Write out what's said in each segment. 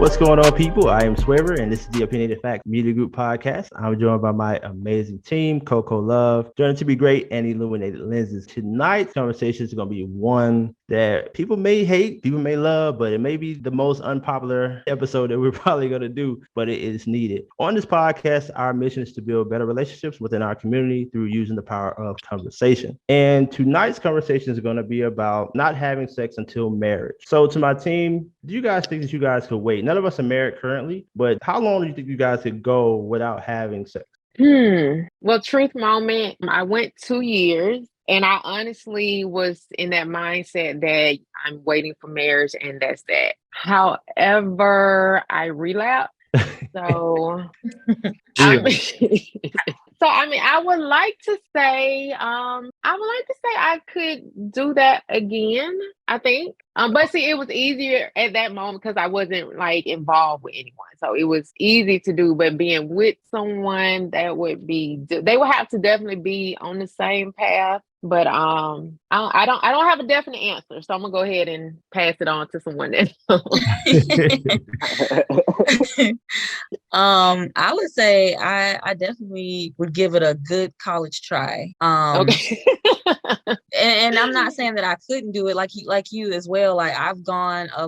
What's going on, people? I am Swaver, and this is the Opinionated Facts Media Group podcast. I'm joined by my amazing team, Coco Love, joining to be great, and Illuminated Lenses. Tonight's conversation is going to be one that people may hate, people may love, but it may be the most unpopular episode that we're probably going to do, but it is needed. On this podcast, our mission is to build better relationships within our community through using the power of conversation. And tonight's conversation is going to be about not having sex until marriage. So to my team, do you guys think that you guys could wait? None of us are married currently, but how long do you think you guys could go without having sex? Well, truth moment, I went 2 years and I honestly was in that mindset that I'm waiting for marriage and that's that. However, I relapsed. So I would like to say, I could do that again, I think. But see, it was easier at that moment because I wasn't like involved with anyone. So it was easy to do, but being with someone they would have to definitely be on the same path. But I don't have a definite answer, so I'm gonna go ahead and pass it on to someone else. I would say I definitely would give it a good college try. Okay. And I'm not saying that I couldn't do it like you as well. Like I've gone I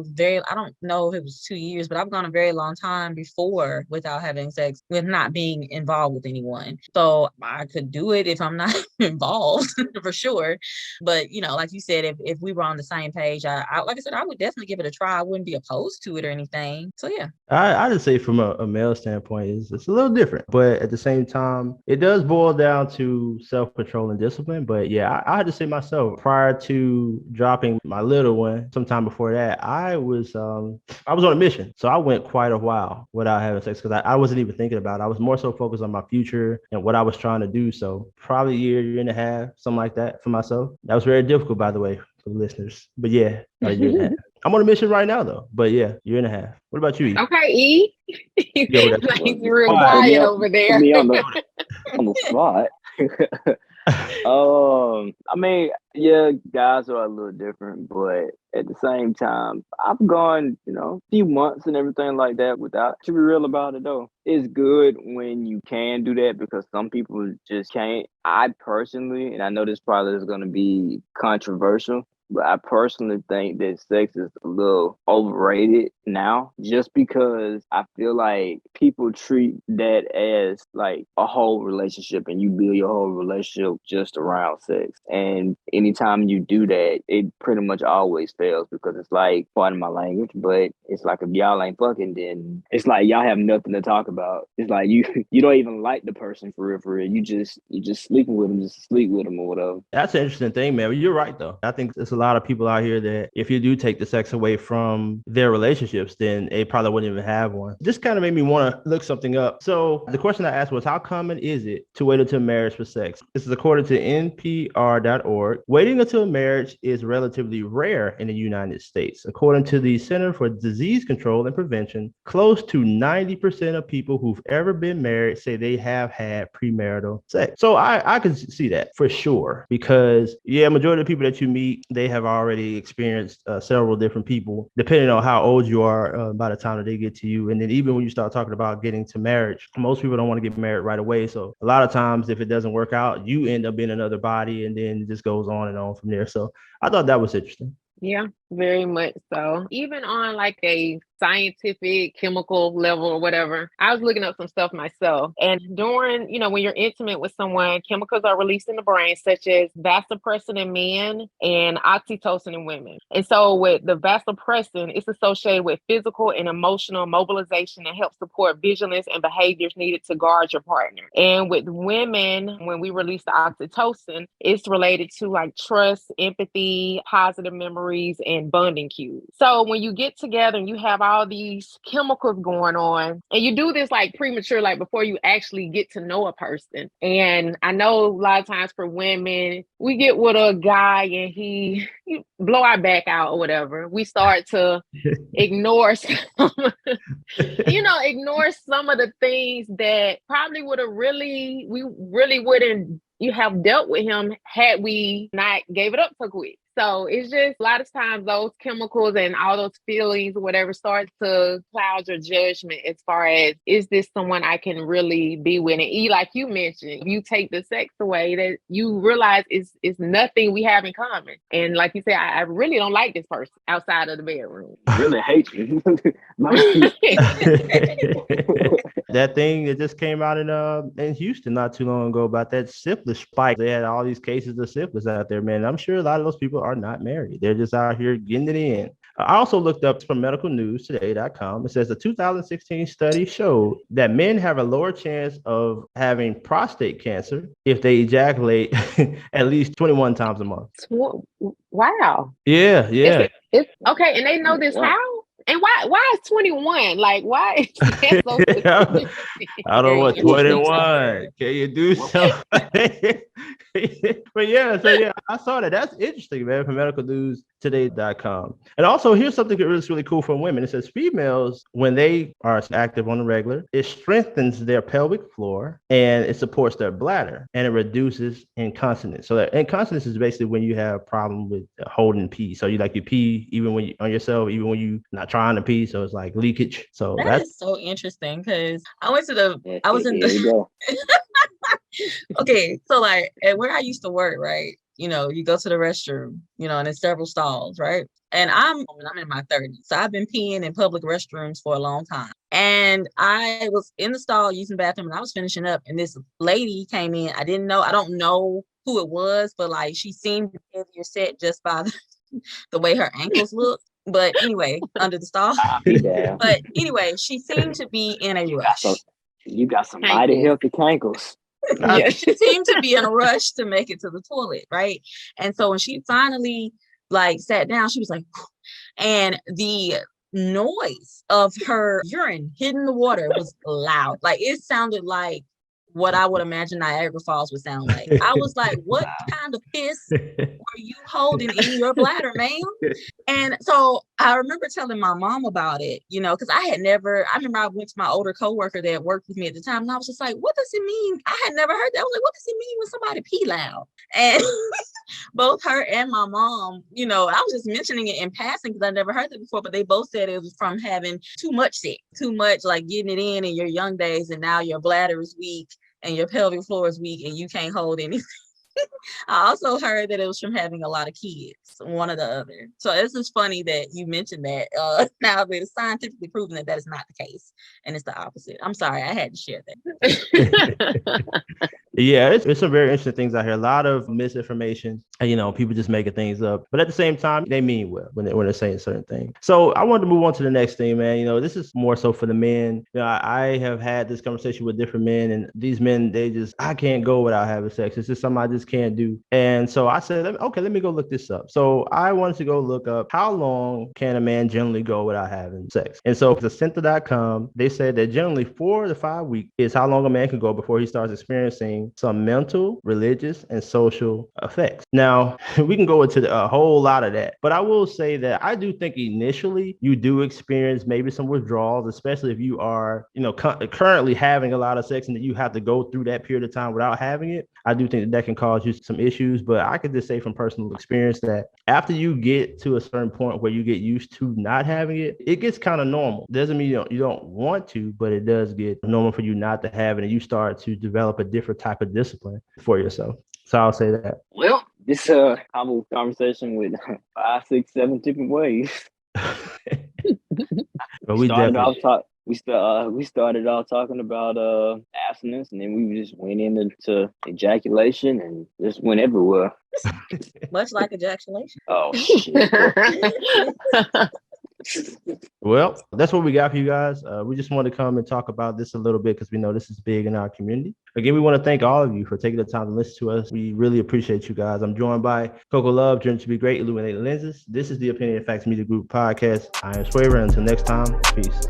don't know if it was 2 years, but I've gone a very long time before without having sex, with not being involved with anyone. So I could do it if I'm not involved for sure. But like you said, if we were on the same page, I like I said, I would definitely give it a try. I wouldn't be opposed to it or anything. So yeah. I just say from a male standpoint, it's a little different, but at the same time, it does boil down to self-control and discipline. But yeah, I had to say myself, prior to dropping my little one, sometime before that, I was on a mission. So I went quite a while without having sex because I wasn't even thinking about it. I was more so focused on my future and what I was trying to do. So probably a year and a half, something like that for myself. That was very difficult, by the way, for the listeners. But yeah, a year and a half. I'm on a mission right now, though. But yeah, year and a half. What about you, E? Okay, E. Yo, like you're real quiet over there. Me on the spot. I mean, yeah, guys are a little different, but at the same time, I've gone, a few months and everything like that without. To be real about it, though, it's good when you can do that because some people just can't. I personally, and I know this probably is going to be controversial, but I personally think that sex is a little overrated now just because I feel like people treat that as like a whole relationship and you build your whole relationship just around sex. And anytime you do that, it pretty much always fails because it's like, pardon my language, but it's like if y'all ain't fucking, then it's like y'all have nothing to talk about. It's like you don't even like the person for real, for real. You just sleeping with them just to sleep with them or whatever. That's an interesting thing, man. You're right, though. I think it's a lot of people out here that if you do take the sex away from their relationships, then they probably wouldn't even have one. This kind of made me want to look something up. So the question I asked was, how common is it to wait until marriage for sex? This is according to NPR.org. Waiting until marriage is relatively rare in the United States. According to the Center for Disease Control and Prevention, close to 90% of people who've ever been married say they have had premarital sex. So I can see that for sure because, yeah, majority of the people that you meet, they have already experienced several different people, depending on how old you are by the time that they get to you. And then even when you start talking about getting to marriage, most people don't want to get married right away. So a lot of times, if it doesn't work out, you end up in another body and then it just goes on and on from there. So I thought that was interesting. Yeah, very much so. Even on like a scientific chemical level or whatever, I was looking up some stuff myself. And during, when you're intimate with someone, chemicals are released in the brain, such as vasopressin in men and oxytocin in women. And so with the vasopressin, it's associated with physical and emotional mobilization that helps support vigilance and behaviors needed to guard your partner. And with women, when we release the oxytocin, it's related to like trust, empathy, positive memories, and bonding cues. So when you get together and you have all these chemicals going on, and you do this like premature, like before you actually get to know a person. And I know a lot of times for women, we get with a guy and he blow our back out or whatever. We start to ignore ignore some of the things that probably we really wouldn't you have dealt with him had we not gave it up so quick. So it's just a lot of times those chemicals and all those feelings or whatever starts to cloud your judgment as far as, is this someone I can really be with? And like you mentioned, you take the sex away, that you realize it's nothing we have in common. And like you said, I really don't like this person outside of the bedroom. Really hate you. That thing that just came out in Houston not too long ago about that syphilis spike. They had all these cases of syphilis out there, man. I'm sure a lot of those people are not married. They're just out here getting it in. I also looked up from medicalnewstoday.com. It says a 2016 study showed that men have a lower chance of having prostate cancer if they ejaculate at least 21 times a month. Wow. Yeah. It's okay. And they know this how? And why is 21? Like, why is that so specific? I don't know what 21. Can you do something? But yeah, I saw that. That's interesting, man, from medicalnewstoday.com. And also, here's something that's really cool for women. It says females, when they are active on the regular, it strengthens their pelvic floor and it supports their bladder and it reduces incontinence. So that incontinence is basically when you have a problem with holding pee. So you pee even when you on yourself, even when you're not trying to pee. So it's like leakage. So that's so interesting because I was in the okay, so like at where I used to work, right? You know, you go to the restroom, you know, and there's several stalls, right? And I'm in my 30s, so I've been peeing in public restrooms for a long time. And I was in the stall using the bathroom, and I was finishing up, and this lady came in. I don't know who it was, but like she seemed heavier set just by the way her ankles looked. But anyway, under the stall. But anyway, she seemed to be in a rush. You got some mighty healthy ankles. Yeah, she seemed to be in a rush to make it to the toilet, right? And so when she finally like sat down, she was like, and the noise of her urine hitting the water was loud. Like it sounded like what I would imagine Niagara Falls would sound like. I was like, what kind of piss were you holding in your bladder, ma'am? And so I remember telling my mom about it, you know, because I remember I went to my older coworker that worked with me at the time, and I was just like, what does it mean? I had never heard that. I was like, what does it mean when somebody pee loud? And both her and my mom, you know, I was just mentioning it in passing because I never heard that before, but they both said it was from having too much sex, too much like getting it in your young days, and now your bladder is weak and your pelvic floor is weak and you can't hold anything. I also heard that it was from having a lot of kids, one or the other. So it's just funny that you mentioned that. Now that it's scientifically proven that is not the case, and it's the opposite. I'm sorry, I had to share that. Yeah, it's some very interesting things out here. A lot of misinformation, and, you know, people just making things up. But at the same time, they mean well when they're saying certain things. So I wanted to move on to the next thing, man. You know, this is more so for the men. You know, I have had this conversation with different men, and these men, I can't go without having sex. It's just something I just can't do. And so I said, let me go look this up. So I wanted to go look up how long can a man generally go without having sex. And so the Center.com, they said that generally 4 to 5 weeks is how long a man can go before he starts experiencing some mental, religious, and social effects. Now, we can go into a whole lot of that, but I will say that I do think initially you do experience maybe some withdrawals, especially if you are, you know, currently having a lot of sex and that you have to go through that period of time without having it. I do think that can cause you some issues, but I could just say from personal experience that after you get to a certain point where you get used to not having it, it gets kind of normal. Doesn't mean you don't want to, but it does get normal for you not to have it, and you start to develop a different type of discipline for yourself. So I'll say that. Well, this conversation with 5, 6, 7 different ways. But we started off talking about abstinence, and then we just went into ejaculation and just went everywhere. Much like ejaculation. Oh shit. Well, that's what we got for you guys. We just want to come and talk about this a little bit because we know this is big in our community. Again, we want to thank all of you for taking the time to listen to us. We really appreciate you guys. I'm joined by Coco Love, Dream to be Great, Illuminated Lenses. This is the Opinionated Facts Media Group podcast. I am Swaver. Until next time, peace.